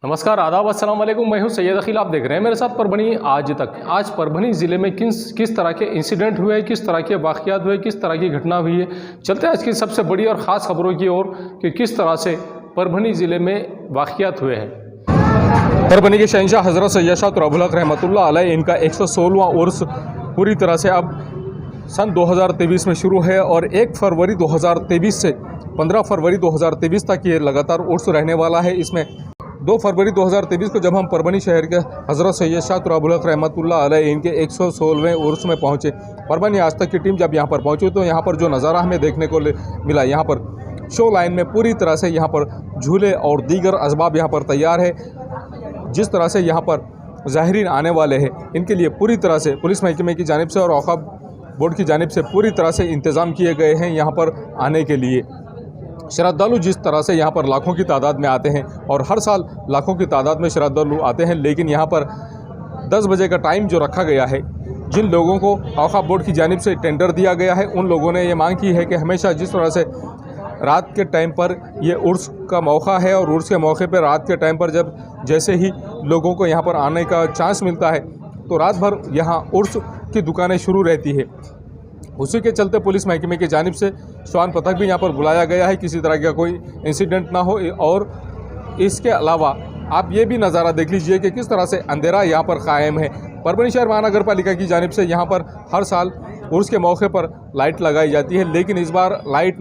नमस्कार, आदाब, अस्सलाम वालेकुम। मैं हूं सैयद अखिल। आप देख रहे हैं मेरे साथ परभनी आज तक। आज परभनी ज़िले में किस तरह के इंसिडेंट हुए, किस तरह के वाक़यात हुए, किस तरह की घटना हुई है। चलते हैं आज की सबसे बड़ी और ख़ास खबरों की ओर कि किस तरह से परभनी ज़िले में वाक़यात हुए हैं। परभनी के शहंशाह हज़रत सैयद शाह तुराबुल हक रहमतुल्लाह अलैह इनका 116वां उर्स पूरी तरह से अब सन 2023 में शुरू है और 1 फरवरी 2023 से 15 फरवरी 2023 तक ये लगातार उर्स रहने वाला है। इसमें 2 फरवरी 2023 को जब हम परभनी शहर के हज़रत सैयद शाह तुराबुल हक रहमतुल्लाह अलैह इनके 116वें उर्स में पहुंचे, परभनी आज तक की टीम जब यहां पर पहुंची तो यहां पर जो नज़ारा हमें देखने को मिला, यहां पर शो लाइन में पूरी तरह से यहां पर झूले और दीगर असबाब यहां पर तैयार है। जिस तरह से यहां पर ज़ाहिरीन आने वाले हैं इनके लिए पूरी तरह से पुलिस महकमे की जानिब से और औक़ाफ़ बोर्ड की जानिब से पूरी तरह से इंतज़ाम किए गए हैं। यहाँ पर आने के लिए श्रद्धालु जिस तरह से यहाँ पर लाखों की तादाद में आते हैं और हर साल लाखों की तादाद में श्रद्धालु आते हैं, लेकिन यहाँ पर 10 बजे का टाइम जो रखा गया है, जिन लोगों को औक़ाफ़ बोर्ड की जानिब से टेंडर दिया गया है उन लोगों ने ये मांग की है कि हमेशा जिस तरह से रात के टाइम पर ये उर्स का मौका है और उर्स के मौके पर रात के टाइम पर जब जैसे ही लोगों को यहाँ पर आने का चांस मिलता है तो रात भर यहाँ उर्स की दुकानें शुरू रहती है। उसी के चलते पुलिस महकमे की जानिब से श्वान पथक भी यहाँ पर बुलाया गया है, किसी तरह का कोई इंसिडेंट ना हो। और इसके अलावा आप ये भी नज़ारा देख लीजिए कि किस तरह से अंधेरा यहाँ पर कायम है। परभनी शहर महानगर पालिका की जानिब से यहाँ पर हर साल उर्स के मौके पर लाइट लगाई जाती है, लेकिन इस बार लाइट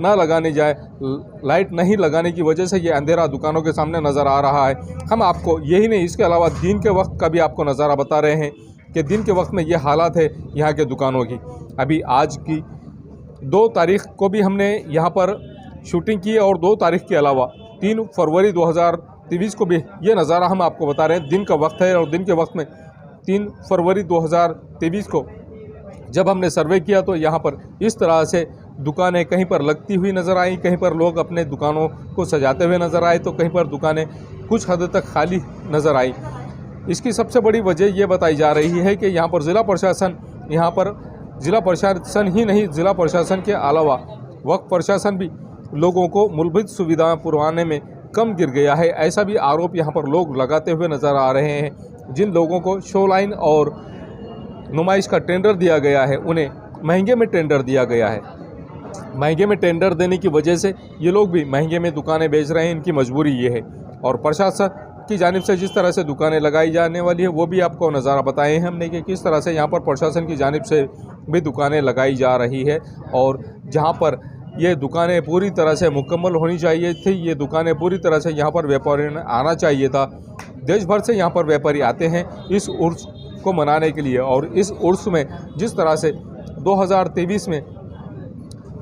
लाइट नहीं लगाने की वजह से ये अंधेरा दुकानों के सामने नज़र आ रहा है। हम आपको यही नहीं, इसके अलावा दिन के वक्त का भी आपको नज़ारा बता रहे हैं कि दिन के वक्त में ये हालात है यहाँ के दुकानों की। अभी आज की 2 तारीख को भी हमने यहाँ पर शूटिंग की और 2 तारीख के अलावा 3 फरवरी 2023 को भी ये नज़ारा हम आपको बता रहे हैं। दिन का वक्त है और दिन के वक्त में 3 फरवरी 2023 को जब हमने सर्वे किया तो यहाँ पर इस तरह से दुकानें कहीं पर लगती हुई नज़र आई, कहीं पर लोग अपने दुकानों को सजाते हुए नज़र आए, तो कहीं पर दुकानें कुछ हद तक खाली नज़र आई। इसकी सबसे बड़ी वजह ये बताई जा रही है कि यहाँ पर ज़िला प्रशासन ही नहीं, ज़िला प्रशासन के अलावा वक्फ प्रशासन भी लोगों को मूलभूत सुविधाएं पुरवाने में कम गिर गया है। ऐसा भी आरोप यहाँ पर लोग लगाते हुए नज़र आ रहे हैं। जिन लोगों को शो लाइन और नुमाइश का टेंडर दिया गया है उन्हें महंगे में टेंडर दिया गया है। महंगे में टेंडर देने की वजह से ये लोग भी महंगे में दुकानें बेच रहे हैं, इनकी मजबूरी ये है। और प्रशासन की जानिब से जिस तरह से दुकानें लगाई जाने वाली है वो भी आपको नज़ारा बताए हैं हमने कि किस तरह से यहाँ पर प्रशासन की जानिब से भी दुकानें लगाई जा रही है। और जहाँ पर ये दुकानें पूरी तरह से मुकम्मल होनी चाहिए थी, ये दुकानें पूरी तरह से यहाँ पर व्यापारी आना चाहिए था। देश भर से यहाँ पर व्यापारी आते हैं इस उर्स को मनाने के लिए। और इस उर्स में जिस तरह से 2023 में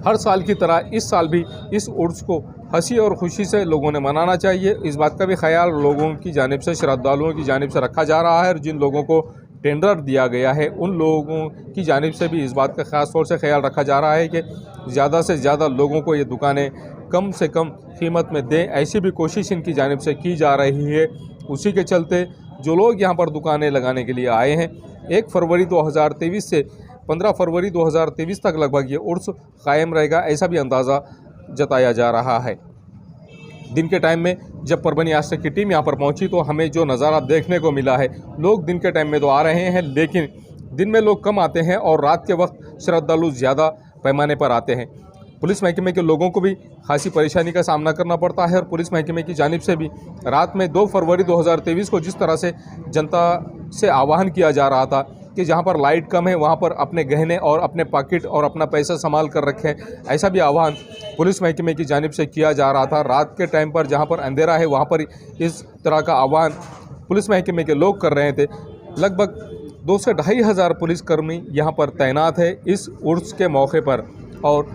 हर साल की तरह इस साल भी इस उर्स को हंसी और खुशी से लोगों ने मनाना चाहिए। इस बात का भी ख्याल लोगों की जानिब से, श्रद्धालुओं की जानिब से रखा जा रहा है। और जिन लोगों को टेंडर दिया गया है उन लोगों की जानिब से भी इस बात का ख़ास तौर से ख्याल रखा जा रहा है कि ज़्यादा से ज़्यादा लोगों को ये दुकानें कम से कम कीमत में दें, ऐसी भी कोशिश इनकी जानिब से की जा रही है। उसी के चलते जो लोग यहाँ पर दुकानें लगाने के लिए आए हैं, 1 फरवरी 2023 से 15 फरवरी 2023 तक लगभग ये उर्स कायम रहेगा, ऐसा भी अंदाज़ा जताया जा रहा है। दिन के टाइम में जब परभनी आज तक की टीम यहाँ पर पहुँची तो हमें जो नज़ारा देखने को मिला है, लोग दिन के टाइम में तो आ रहे हैं, लेकिन दिन में लोग कम आते हैं और रात के वक्त श्रद्धालु ज़्यादा पैमाने पर आते हैं। पुलिस महकमे के लोगों को भी खासी परेशानी का सामना करना पड़ता है। और पुलिस महकमे की जानिब से भी रात में 2 फरवरी 2023 को जिस तरह से जनता से आह्वान किया जा रहा था कि जहां पर लाइट कम है वहां पर अपने गहने और अपने पॉकेट और अपना पैसा संभाल कर रखें, ऐसा भी आह्वान पुलिस महकमे की जानिब से किया जा रहा था। रात के टाइम पर जहां पर अंधेरा है वहां पर इस तरह का आह्वान पुलिस महकमे के लोग कर रहे थे। लगभग 2 से 2.5 हज़ार पुलिसकर्मी यहाँ पर तैनात है इस उर्स के मौके पर। और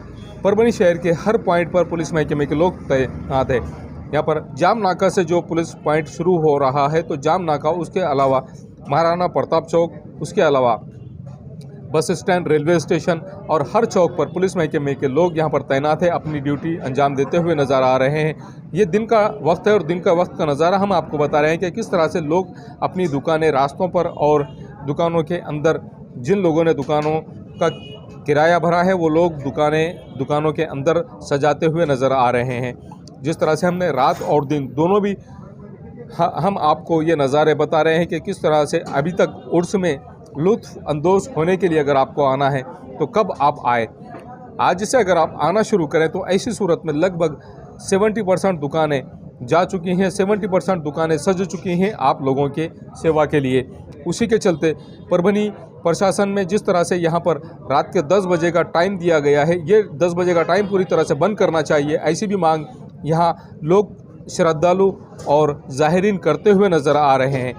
परभनी शहर के हर पॉइंट पर पुलिस महकमे के लोग तैनात है। यहाँ पर जाम नाका से जो पुलिस पॉइंट शुरू हो रहा है तो जाम नाका, उसके अलावा महाराणा प्रताप चौक, उसके अलावा बस स्टैंड, रेलवे स्टेशन और हर चौक पर पुलिस महकमे के लोग यहाँ पर तैनात है, अपनी ड्यूटी अंजाम देते हुए नज़र आ रहे हैं। ये दिन का वक्त है और दिन का वक्त का नज़ारा हम आपको बता रहे हैं कि किस तरह से लोग अपनी दुकानें रास्तों पर और दुकानों के अंदर, जिन लोगों ने दुकानों का किराया भरा है वो लोग दुकानों के अंदर सजाते हुए नज़र आ रहे हैं। जिस तरह से हमने रात और दिन दोनों भी हम आपको ये नज़ारे बता रहे हैं कि किस तरह से अभी तक उर्स में लुत्फ़ अंदोज़ होने के लिए अगर आपको आना है तो कब आप आए। आज से अगर आप आना शुरू करें तो ऐसी सूरत में लगभग 70% दुकानें जा चुकी हैं, 70% दुकानें सज चुकी हैं आप लोगों के सेवा के लिए। उसी के चलते परभनी प्रशासन में जिस तरह से यहाँ पर रात के 10 बजे का टाइम दिया गया है, ये 10 बजे का टाइम पूरी तरह से बंद करना चाहिए, ऐसी भी मांग यहाँ लोग श्रद्धालु और ज़ाहिरीन करते हुए नज़र आ रहे हैं।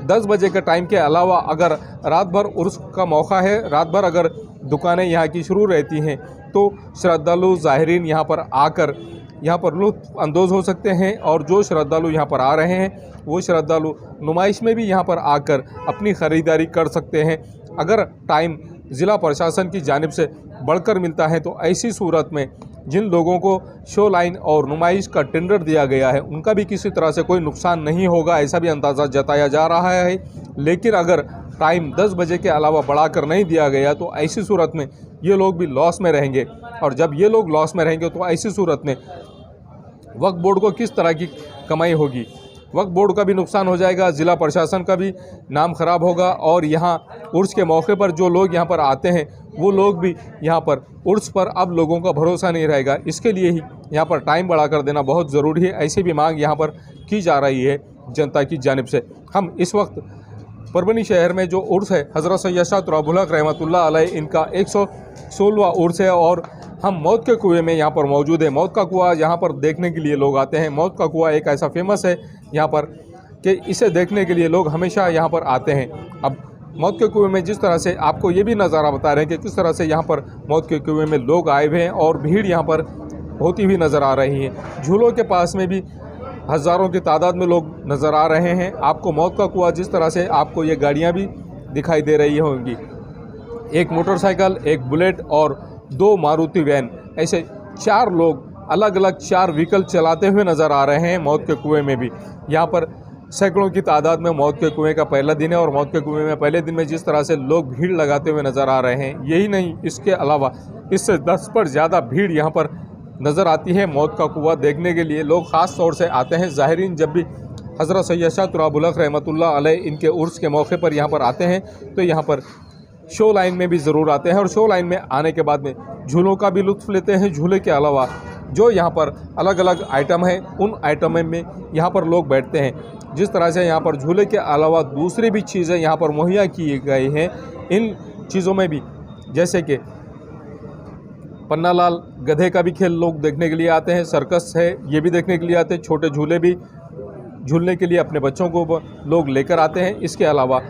10 बजे के टाइम के अलावा अगर रात भर उर्स का मौका है, रात भर अगर दुकानें यहाँ की शुरू रहती हैं तो श्रद्धालु ज़ाहिरीन यहाँ पर आकर यहाँ पर लुत्फ़ अंदोज़ हो सकते हैं। और जो श्रद्धालु यहाँ पर आ रहे हैं वो श्रद्धालु नुमाइश में भी यहाँ पर आकर अपनी ख़रीदारी कर सकते हैं। अगर टाइम ज़िला प्रशासन की जानिब से बढ़कर मिलता है तो ऐसी सूरत में जिन लोगों को शो लाइन और नुमाइश का टेंडर दिया गया है उनका भी किसी तरह से कोई नुकसान नहीं होगा, ऐसा भी अंदाज़ा जताया जा रहा है। लेकिन अगर टाइम 10 बजे के अलावा बढ़ाकर नहीं दिया गया तो ऐसी सूरत में ये लोग भी लॉस में रहेंगे। और जब ये लोग लॉस में रहेंगे तो ऐसी सूरत में वक्फ बोर्ड को किस तरह की कमाई होगी, वक्फ बोर्ड का भी नुकसान हो जाएगा, ज़िला प्रशासन का भी नाम ख़राब होगा। और यहाँ उर्स के मौके पर जो लोग यहाँ पर आते हैं वो लोग भी यहाँ पर उर्स पर अब लोगों का भरोसा नहीं रहेगा। इसके लिए ही यहाँ पर टाइम बढ़ा कर देना बहुत ज़रूरी है, ऐसी भी मांग यहाँ पर की जा रही है जनता की जानिब से। हम इस वक्त परभनी शहर में जो उर्स है हज़रत सैयद शाह तुराबुल हक रहमतुल्लाह अलैह इनका 116वां उर्स है और हम मौत के कुएं में यहाँ पर मौजूद है। मौत का कुआं यहाँ पर देखने के लिए लोग आते हैं। मौत का कुआं एक ऐसा फेमस है यहाँ पर कि इसे देखने के लिए लोग हमेशा यहाँ पर आते हैं। अब मौत के कुएं में जिस तरह से आपको ये भी नज़ारा बता रहे हैं कि किस तरह से यहाँ पर मौत के कुएं में लोग आए हुए हैं और भीड़ यहाँ पर होती हुई नज़र आ रही है। झूलों के पास में भी हज़ारों की तादाद में लोग नज़र आ रहे हैं। आपको मौत का कुआं जिस तरह से आपको ये गाड़ियाँ भी दिखाई दे रही होंगी, एक मोटरसाइकिल, एक बुलेट और 2 मारुति वैन, ऐसे 4 लोग अलग अलग 4 व्हीकल चलाते हुए नज़र आ रहे हैं मौत के कुएं में भी। यहाँ पर सैकड़ों की तादाद में मौत के कुएं का पहला दिन है और मौत के कुएं में पहले दिन में जिस तरह से लोग भीड़ लगाते हुए नज़र आ रहे हैं, यही नहीं इसके अलावा इससे 10 पर ज़्यादा भीड़ यहाँ पर नज़र आती है मौत का कुआं देखने के लिए। लोग ख़ास तौर से आते हैं ज़ाहिरीन, जब भी हज़रत सैयद शाह तुराबुल हक रहमतुल्लाह अलैह इनके उर्स के मौके पर यहाँ पर आते हैं तो यहाँ पर शो लाइन में भी ज़रूर आते हैं। और शो लाइन में आने के बाद में झूलों का भी लुत्फ़ लेते हैं। झूले के अलावा जो यहाँ पर अलग अलग आइटम हैं उन आइटम में यहाँ पर लोग बैठते हैं। जिस तरह से यहाँ पर झूले के अलावा दूसरी भी चीज़ें यहाँ पर मुहैया की गई हैं, इन चीज़ों में भी जैसे कि पन्नालाल गधे का भी खेल लोग देखने के लिए आते हैं, सर्कस है ये भी देखने के लिए आते हैं, छोटे झूले भी झूलने के लिए अपने बच्चों को लोग लेकर आते हैं। इसके अलावा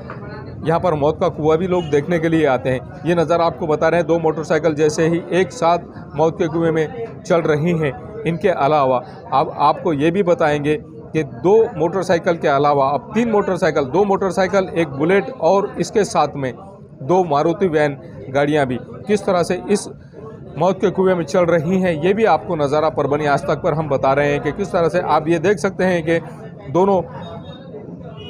यहाँ पर मौत का कुआं भी लोग देखने के लिए आते हैं। ये नज़ारा आपको बता रहे हैं 2 मोटरसाइकिल जैसे ही एक साथ मौत के कुएं में चल रही हैं। इनके अलावा अब आपको ये भी बताएंगे कि 2 मोटरसाइकिल के अलावा अब 3 मोटरसाइकिल, 2 मोटरसाइकिल, एक बुलेट और इसके साथ में 2 मारुति वैन गाड़ियाँ भी किस तरह से इस मौत के कुएं में चल रही हैं, ये भी आपको नज़ारा परभनी आज तक पर हम बता रहे हैं कि किस तरह से आप ये देख सकते हैं कि दोनों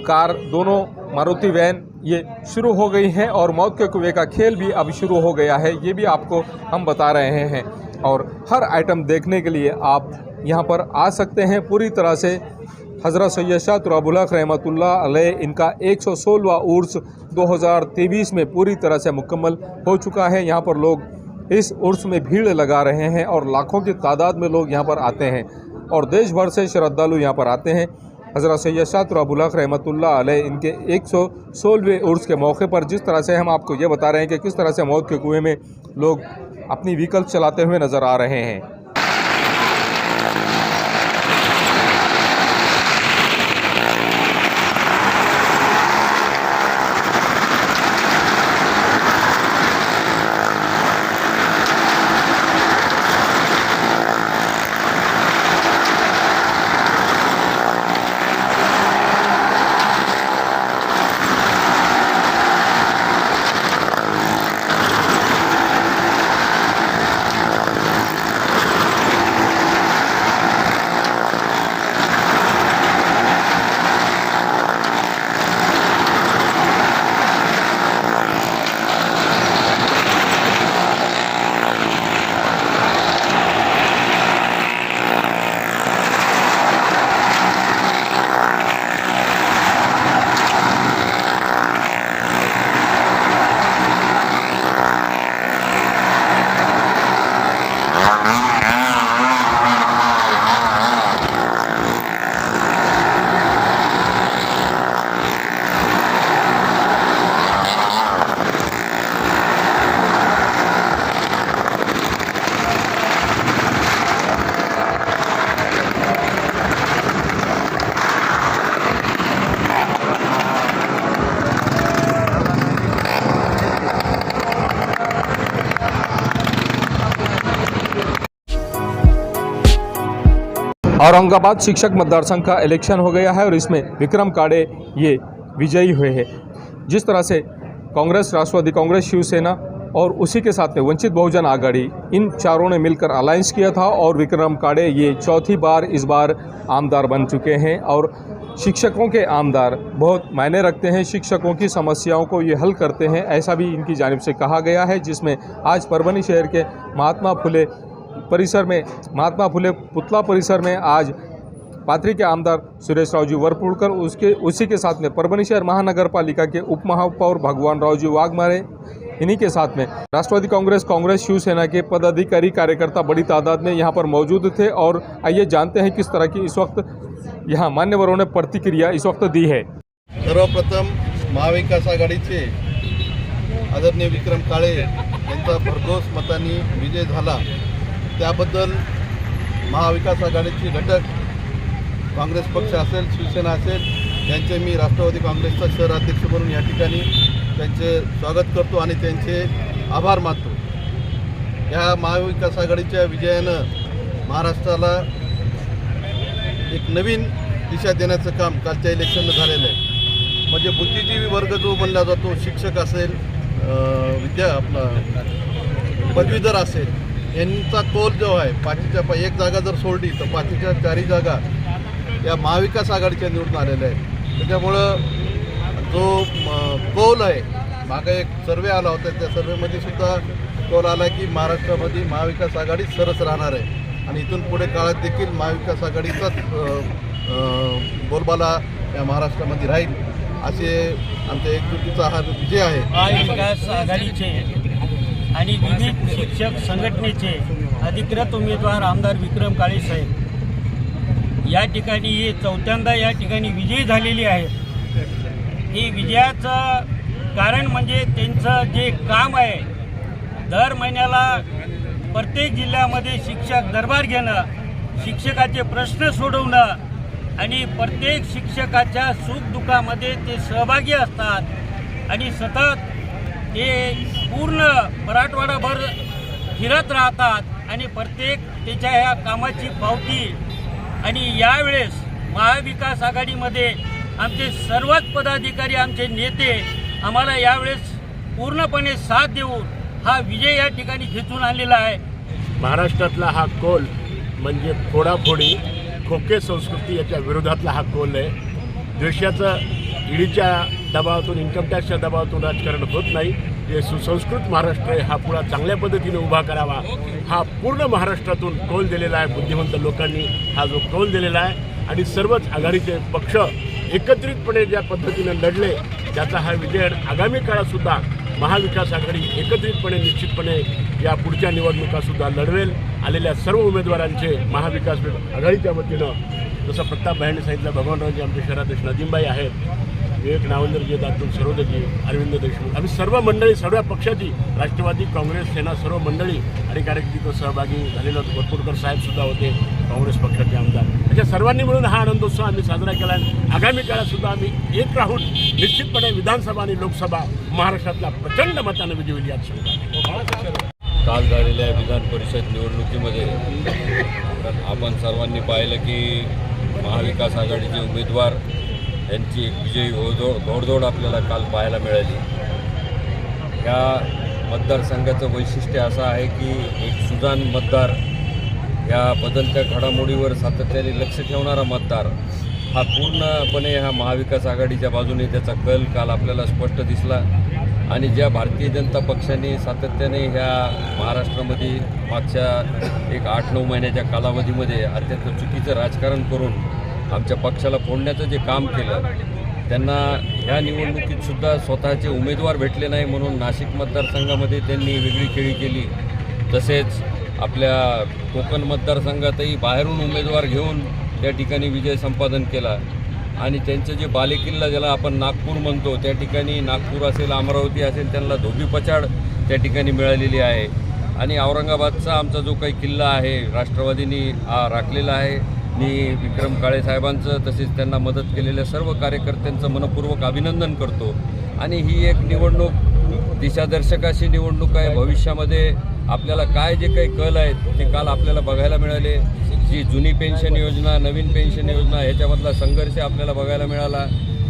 कार, दोनों मारुति वैन ये शुरू हो गई हैं और मौत के कुएं का खेल भी अब शुरू हो गया है, ये भी आपको हम बता रहे हैं। और हर आइटम देखने के लिए आप यहाँ पर आ सकते हैं। पूरी तरह से हज़रत सैयद शाह तुराबुल हक रहमतुल्लाह अलैह इनका 116वां उर्स 2023 में पूरी तरह से मुकम्मल हो चुका है। यहाँ पर लोग इस उर्स में भीड़ लगा रहे हैं और लाखों की तादाद में लोग यहाँ पर आते हैं और देश भर से श्रद्धालु यहाँ पर आते हैं। हज़रत सैयद शाह तुराबुल हक रहमतुल्लाह अलैह इनके 116वें उर्स के मौके पर जिस तरह से हम आपको ये बता रहे हैं कि किस तरह से मौत के कुएं में लोग अपनी व्हीकल चलाते हुए नज़र आ रहे हैं। औरंगाबाद शिक्षक मतदार संघ का इलेक्शन हो गया है और इसमें विक्रम काड़े ये विजयी हुए हैं। जिस तरह से कांग्रेस, राष्ट्रवादी कांग्रेस, शिवसेना और उसी के साथ में वंचित बहुजन आघाड़ी, इन चारों ने मिलकर अलायंस किया था और विक्रम काड़े ये चौथी बार इस बार आमदार बन चुके हैं। और शिक्षकों के आमदार बहुत मायने रखते हैं, शिक्षकों की समस्याओं को ये हल करते हैं, ऐसा भी इनकी जानिब से कहा गया है। जिसमें आज परभनी शहर के महात्मा फुले पुतला परिसर में आज पाथरी के आमदार सुरेश राव जी वरपुड़कर, उसी के साथ में परभनी शहर महानगर पालिका के उप महापौर भगवान राव जी वाघमारे, इन्हीं के साथ में राष्ट्रवादी कांग्रेस, शिवसेना के पदाधिकारी, कार्यकर्ता बड़ी तादाद में यहाँ पर मौजूद थे। और आइए जानते हैं किस तरह की इस वक्त यहाँ मान्यवरों ने प्रतिक्रिया इस वक्त दी है। सर्वप्रथम महाविकास आघाडीचे आदरणीय विक्रम काळे यांचा भरघोस मतांनी विजय झाला, त्याबद्दल महाविकास आघाडीचे घटक काँग्रेस पक्ष असेल, शिवसेना असेल, त्यांचे मी राष्ट्रवादी काँग्रेसचा शहराध्यक्ष म्हणून या ठिकाणी त्यांचे स्वागत करतो आणि त्यांचे आभार मानतो। या महाविकास आघाडीच्या विजयानं महाराष्ट्राला एक नवीन दिशा देण्याचं काम कालच्या इलेक्शननं झालेलं आहे। म्हणजे बुद्धिजीवी वर्ग जो म्हणला जातो, शिक्षक असेल, पदवीधर असेल, यांचा कौल जो आहे, पाचीच्या एक जागा जर सोडली तर पाचीच्या 4 जागा या महाविकास आघाडीच्या निवडून आलेल्या आहेत। त्याच्यामुळं जो कौल आहे, मागे एक सर्वे आला होता, त्या सर्वेमध्ये सुद्धा कौल आला की महाराष्ट्रामध्ये महाविकास आघाडी सरस राहणार आहे आणि इथून पुढे काळात देखील महाविकास आघाडीचाच बोलबाला या महाराष्ट्रामध्ये राहील, असे आमच्या एकजुटीचा हा विजय आहे। महाविकास आघाडीचे आणि विविध शिक्षक संघटनेचे अधिकृत उमेदवार आमदार विक्रम काळे साहेब या ठिकाणी हे चौथ्यांदा या ठिकाणी विजयी झालेली आहे। ही विजयाचं कारण म्हणजे त्यांचं जे काम आहे, दर महिन्याला प्रत्येक जिल्ह्यामध्ये शिक्षक दरबार घेणं, शिक्षकाचे प्रश्न सोडवणं आणि प्रत्येक शिक्षकाच्या सुखदुःखामध्ये ते सहभागी असतात आणि सतत ते पूर्ण मराठवाडाभर फिरत राहतात आणि प्रत्येक त्याच्या ह्या कामाची पावती। आणि यावेळेस महाविकास आघाडीमध्ये आमचे सर्वच पदाधिकारी, आमचे नेते आम्हाला यावेळेस पूर्णपणे साथ देऊन हा विजय या ठिकाणी खेचून आणलेला आहे। महाराष्ट्रातला हा कौल म्हणजे फोडाफोडी, खोके संस्कृती याच्या विरोधातला हा कौल आहे। देशाचं ईडीच्या दबावातून, इन्कम टॅक्सच्या दबावातून राजकारण होत नाही। हे सुसंस्कृत महाराष्ट्र आहे, हा पुढा चांगल्या पद्धतीने उभा करावा, हा पूर्ण महाराष्ट्रातून कौल दिलेला आहे। बुद्धिमंत लोकांनी हा जो कौल दिलेला आहे आणि सर्वच आघाडीचे पक्ष एकत्रितपणे ज्या पद्धतीने लढले, त्याचा हा विजय आगामी काळातसुद्धा महाविकास आघाडी एकत्रितपणे निश्चितपणे या पुढच्या निवडणुकासुद्धा लढवेल। आलेल्या सर्व उमेदवारांचे महाविकास आघाडीच्या वतीनं, जसं प्रताप भाईंनी सांगितलं, भगवानरावजी आमचे शहराध्यक्ष, नदीमबाई आहेत, विवेक नावंदरजी, दातून सरोदजी, अरविंद देशमुख, आम्ही सर्व मंडळी, सर्व पक्षाची, राष्ट्रवादी काँग्रेस, सेना, सर्व मंडळी आणि कार्यकर्ते सहभागी झालेलो होतो। वरपुडकर साहेबसुद्धा होते, काँग्रेस पक्षाचे आमदार। अशा सर्वांनी मिळून हा आनंदोत्सव आम्ही साजरा केला आहे। आगामी काळातसुद्धा आम्ही एक राहून निश्चितपणे विधानसभा आणि लोकसभा महाराष्ट्रातला प्रचंड मतानं विजय होईल यात शंका। काल झालेल्या विधान परिषद निवडणुकीमध्ये आपण सर्वांनी पाहिलं की महाविकास आघाडीचे उमेदवार यांची एक विजयी घोडदौड आपल्याला काल पाहायला मिळाली। या मतदारसंघाचं वैशिष्ट्य असं आहे की एक सुजाण मतदार, या बदलत्या घडामोडीवर सातत्याने लक्ष ठेवणारा मतदार हा पूर्णपणे ह्या महाविकास आघाडीच्या बाजूने त्याचा कल काल आपल्याला स्पष्ट दिसला। आणि ज्या भारतीय जनता पक्षाने सातत्याने ह्या महाराष्ट्रामध्ये मागच्या एक 8-9 महिन्याच्या कालावधीमध्ये अत्यंत चुकीचं राजकारण करून आमच्या पक्षाला फोडण्याचं जे काम केलं, त्यांना ह्या निवडणुकीतसुद्धा स्वतःचे उमेदवार भेटले नाही म्हणून नाशिक मतदारसंघामध्ये त्यांनी वेगळी खेळी केली। तसेच आपल्या कोकण मतदारसंघातही बाहेरून उमेदवार घेऊन त्या ठिकाणी विजय संपादन केला। आणि त्यांचं जे बालेकिल्ला, ज्याला आपण नागपूर म्हणतो, त्या ठिकाणी नागपूर असेल, अमरावती असेल, त्यांना धोबीपछाड त्या ठिकाणी मिळालेली आहे। आणि औरंगाबादचा आमचा जो काही किल्ला आहे, राष्ट्रवादींनी राखलेला आहे। मी विक्रम काळे साहेबांचं, तसेच त्यांना मदत केलेल्या सर्व कार्यकर्त्यांचं मनपूर्वक अभिनंदन करतो। आणि ही एक निवडणूक दिशादर्शक अशी निवडणूक आहे। भविष्यामध्ये आपल्याला काय जे काही कल आहेत ते काल आपल्याला बघायला मिळाले. जी जुनी पेन्शन योजना, नवीन पेन्शन योजना ह्याच्यामधला संघर्ष आपल्याला बघायला मिळाला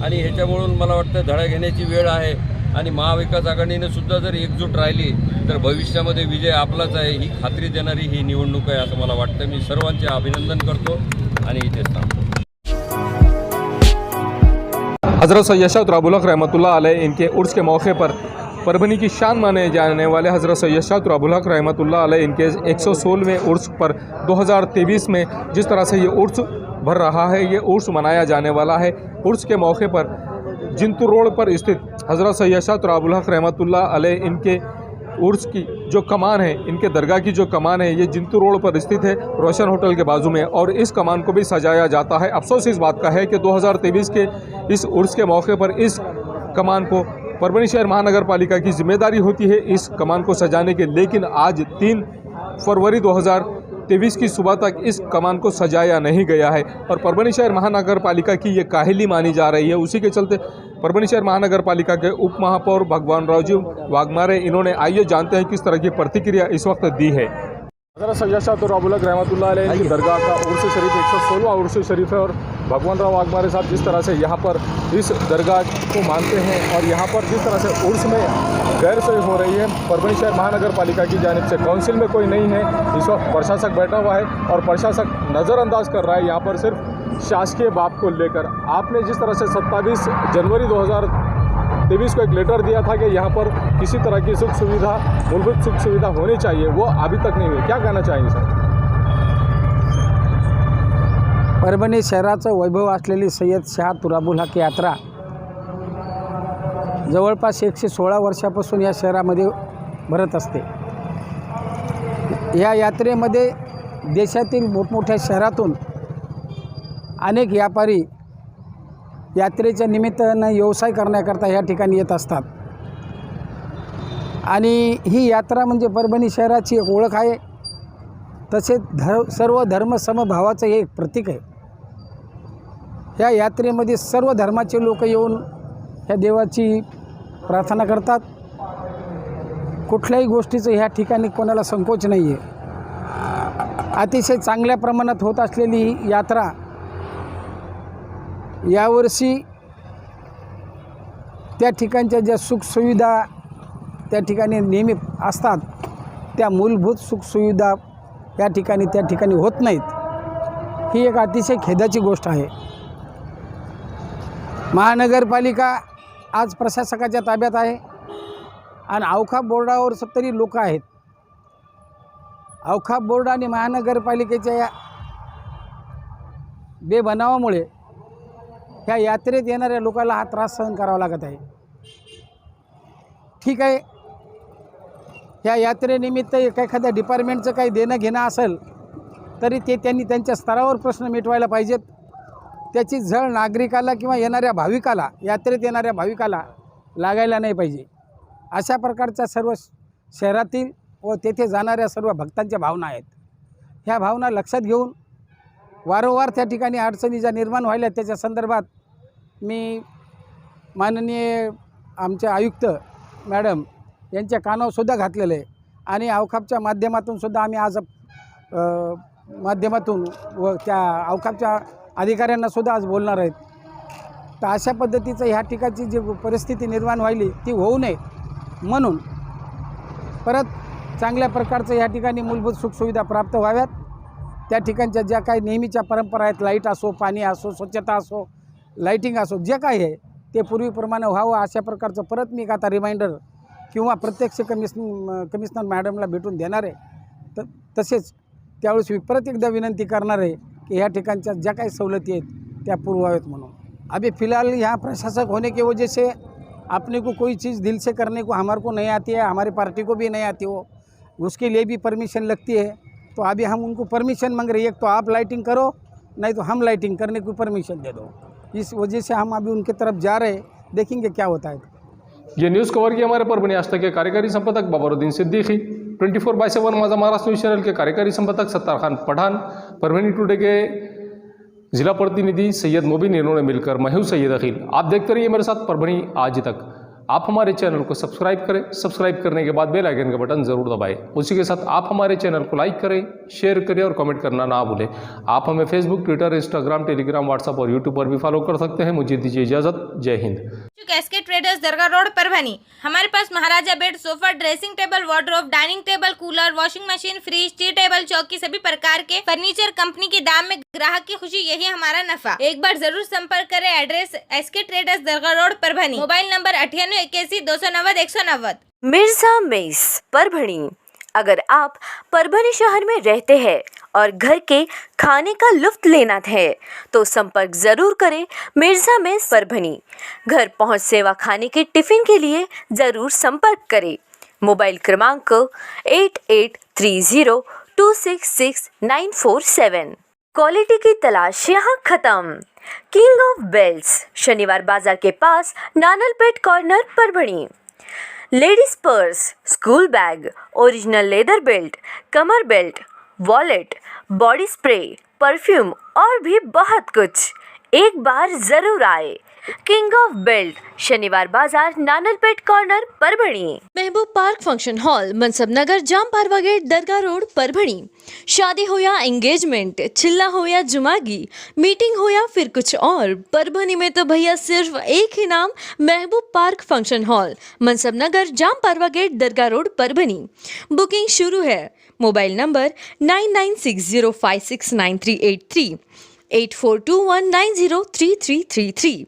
आणि ह्याच्यामुळून मला वाटतं धडा घेण्याची वेळ आहे. आणि महाविकास आघाडीनं सुद्धा जर एकजूट राहिली तर भविष्यामध्ये विजय आपलाच आहे ही खात्री देणारी ही निवडणूक आहे असं मला वाटतं. मी सर्वांचे अभिनंदन करतो आणि इथेच थांबतो. हज़रत सैयद शाह तुराबुल हक रहमतुल्लाह अलैह इनके उर्स के मौके पर परभनी की शान माने जाने वाले हज़रत सैयद शाह तुराबुल हक रहमतुल्लाह अलैह इनके 116वें उर्स पर 2023 में जिस तरह से ये उर्स भर रहा है, ये उर्स मनाया जाने वाला है। उर्स के मौके पर जिंतू रोड पर स्थित हज़रत सैयद शाह तुराबुल हक रहमतुल्लाह अलैह इनके उर्स की जो कमान है, इनके दरगाह की जो कमान है, ये जिंतू रोड पर स्थित है, रोशन होटल के बाजू में, और इस कमान को भी सजाया जाता है। अफसोस इस बात का है कि 2023 के इस उर्स के मौके पर इस कमान को परभनी शहर महानगर पालिका की जिम्मेदारी होती है इस कमान को सजाने की, लेकिन आज 3 फरवरी 2023 की सुबह तक इस कमान को सजाया नहीं गया है और परभनी शहर महानगर पालिका की ये काहिली मानी जा रही है। उसी के चलते परभनी शहर महानगर पालिका के उप महापौर भगवान राव जी वाघमारे, इन्होंने आइए जानते हैं किस तरह की प्रतिक्रिया इस वक्त दी है। हज़रत सैयद शाह तुराबुल हक रहमतुल्लाह अलैह की दरगाह का उर्स शरीफ 116वां उर्स शरीफ है और भगवान राव वाघमारे साहब जिस तरह से यहाँ पर इस दरगाह को मानते हैं और यहाँ पर जिस तरह से उर्स में गैर सही हो रही है, परभनी शहर महानगर पालिका की जानिब से काउंसिल में कोई नहीं है, इस वक्त प्रशासक बैठा हुआ है और प्रशासक नज़रअंदाज कर रहा है यहाँ पर सिर्फ शासकीय बात को लेकर। आपने जिस तरह से 27 जनवरी 2023 को एक लेटर दिया था कि यहाँ पर किसी तरह की सुख सुविधा, मूलभूत सुख सुविधा होनी चाहिए, वो अभी तक नहीं हुई, क्या कहना चाहेंगे सर? परभणी शहराचं वैभव असलेली सय्यद शाह तुराबुल हक यात्रा जवळपास 116 वर्षापासून या शहरामध्ये भरत असते। या यात्रेमध्ये देशातील मोठमोठ्या शहरातून अनेक व्यापारी यात्रेच्या निमित्तानं व्यवसाय करण्याकरता या ठिकाणी येत असतात आणि ही यात्रा म्हणजे परभणी शहराची एक ओळख आहे। तसेच सर्व धर्म समभावाचं हे एक प्रतीक आहे। ह्या यात्रेमध्ये सर्व धर्माचे लोक येऊन ह्या देवाची प्रार्थना करतात। कुठल्याही गोष्टीचं ह्या ठिकाणी कोणाला संकोच नाही आहे। अतिशय चांगल्या प्रमाणात होत असलेली ही यात्रा यावर्षी त्या ठिकाणच्या ज्या सुखसुविधा त्या ठिकाणी नेहमी असतात त्या मूलभूत सुखसुविधा या ठिकाणी होत नाहीत। ही एक अतिशय खेदाची गोष्ट आहे। महानगरपालिका आज प्रशासकाच्या ताब्यात आहे आणि औकाफ बोर्डावर तरी लोक आहेत। औकाफ बोर्ड आणि महानगरपालिकेच्या या बेबनावामुळे ह्या यात्रेत येणाऱ्या लोकांना हा त्रास सहन करावा लागत आहे। ठीक आहे, ह्या यात्रेनिमित्त एखाद्या डिपार्टमेंटचं काही देणं घेणं असेल तरी ते त्यांनी त्यांच्या स्तरावर प्रश्न मिटवायला पाहिजेत। त्याची झळ नागरिकाला किंवा येणाऱ्या भाविकाला, यात्रेत येणाऱ्या भाविकाला लागायला नाही पाहिजे। अशा प्रकारच्या सर्व शहरातील व तेथे जाणाऱ्या सर्व भक्तांच्या भावना आहेत। ह्या भावना लक्षात घेऊन वारंवार त्या ठिकाणी अडचणी ज्या निर्माण व्हायल्या त्याच्या संदर्भात मी माननीय आमचे आयुक्त मॅडम यांच्या कानावरसुद्धा घातलेलं आहे आणि औकाफच्या माध्यमातूनसुद्धा आम्ही आज माध्यमातून व त्या औकाफच्या अधिकाऱ्यांनासुद्धा आज बोलणार आहेत। तर अशा पद्धतीचं ह्या ठिकाणची जी परिस्थिती निर्माण व्हायली ती होऊ नये म्हणून परत चांगल्या प्रकारचं ह्या ठिकाणी मूलभूत सुखसुविधा प्राप्त व्हाव्यात। त्या ठिकाणच्या ज्या काही नेहमीच्या परंपरा आहेत, लाईट असो, पाणी असो, स्वच्छता असो, लाईटिंग असो, जे काही आहे ते पूर्वीप्रमाणे व्हावं अशा प्रकारचं परत मी आता रिमाइंडर किंवा प्रत्यक्ष कमिशनर मॅडमला भेटून देणार आहे। तसेच त्यावेळेस मी परत एकदा विनंती करणार आहे कि ह्या ठिकाणच्या ज्या काही सवलती आहेत त्या पुरवाव्यात म्हणून। अभी फ़िलहाल यहाँ प्रशासक होने की वजह से अपने को कोई चीज़ दिल से करने को हमारे को नहीं आती है, हमारी पार्टी को भी नहीं आती हो, उसके लिए भी परमिशन लगती है। तो अभी हम उनको परमिशन मांग रहे हैं, एक तो आप लाइटिंग करो, नहीं तो हम लाइटिंग करने की परमिशन दे दो। इस वजह से हम अभी उनके तरफ जा रहे हैं, देखेंगे क्या होता है। ये न्यूज़ कवर किया हमारे परभनी आज तक के कार्यकारी संपादक बाबरुद्दीन सिद्दीकी, 24/7 माझा महाराष्ट्र न्यूज़ चैनल के कार्यकारी संपादक सत्तार खान पठान, परभनी टुडे के जिला प्रतिनिधि सैयद मुबीन, इन्होंने मिलकर मैं हूं सैयद अखिल। आप देखते रहिए मेरे साथ परभनी आज तक। आप हमारे चैनल को सब्सक्राइब करें, सब्सक्राइब करने के बाद बेल आइकन का बटन ज़रूर दबाएं। उसी के साथ आप हमारे चैनल को लाइक करें, शेयर करें और कमेंट करना ना भूलें। आप हमें Facebook, Twitter, Instagram, Telegram, WhatsApp और यूट्यूब पर भी फॉलो कर सकते हैं। मुझे दीजिए इजाज़त। जय हिंद। SK traders Dargah road Parbhani. हमारे पास महाराजा bed, sofa, dressing table, wardrobe, dining table, cooler, washing machine, fridge, tea table, चौकी सभी प्रकार के फर्नीचर कंपनी के दाम में ग्राहक की खुशी, यही हमारा नफा। एक बार जरूर संपर्क करें। Address SK traders Dargah road Parbhani. Mobile number 9881 Mirza mess Parbhani. अगर आप परभणी शहर में रहते हैं और घर के खाने का लुत्फ लेना है तो संपर्क जरूर करें मिर्जा मेस परभणी। घर पहुंच सेवा खाने के टिफिन के लिए जरूर संपर्क करें। मोबाइल क्रमांक 8830266947। क्वालिटी की तलाश यहाँ खत्म। King of belts, Shaniwar Bazar के पास, Nanalpeth corner Parbhani. Ladies purse, school bag, original leather belt, कमर belt, wallet, body spray, perfume और भी बहुत कुछ। एक बार जरूर आए। किंग ऑफ बेल्ट, शनिवार बाजार, नानलपेट कॉर्नर परभणी। महबूब पार्क फंक्शन हॉल, मनसब नगर, जाम पारवा गेट, दरगाह रोड परभणी। शादी हो या एंगेजमेंट, चिल्ला हो या जुमागी, मीटिंग हो या फिर कुछ और, परभणी में तो भैया सिर्फ एक ही नाम, महबूब पार्क फंक्शन हॉल, मनसब नगर, जाम पारवा गेट, दरगाह रोड परभणी। बुकिंग शुरू है। Mobile number 9960569383, 8421903333।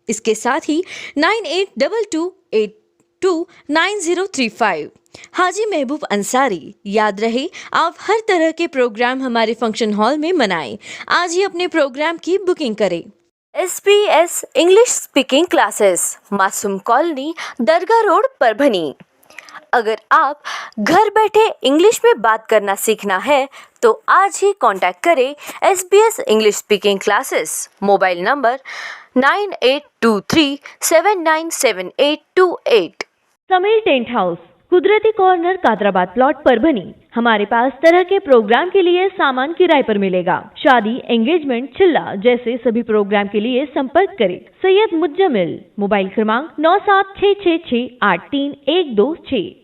इसके साथ ही 9822829035। हाजी महबूब अंसारी। याद रहे, आप हर तरह के प्रोग्राम हमारे फंक्शन हॉल में मनाएं। आज ही अपने प्रोग्राम की बुकिंग करें। SBS इंग्लिश स्पीकिंग क्लासेस, मासूम कॉलोनी, दरगाह रोड परभणी। अगर आप घर बैठे इंग्लिश में बात करना सीखना है तो आज ही कांटेक्ट करें SBS English speaking classes. Mobile number 9823797828। Sameer tent house, कुदरती कॉर्नर, कादराबाद प्लॉट परभणी। हमारे पास तरह के प्रोग्राम के लिए सामान किराए पर मिलेगा। शादी, एंगेजमेंट, चिल्ला जैसे सभी प्रोग्राम के लिए संपर्क करें सैयद मुज्जमिल। मोबाइल क्रमांक 9766683126।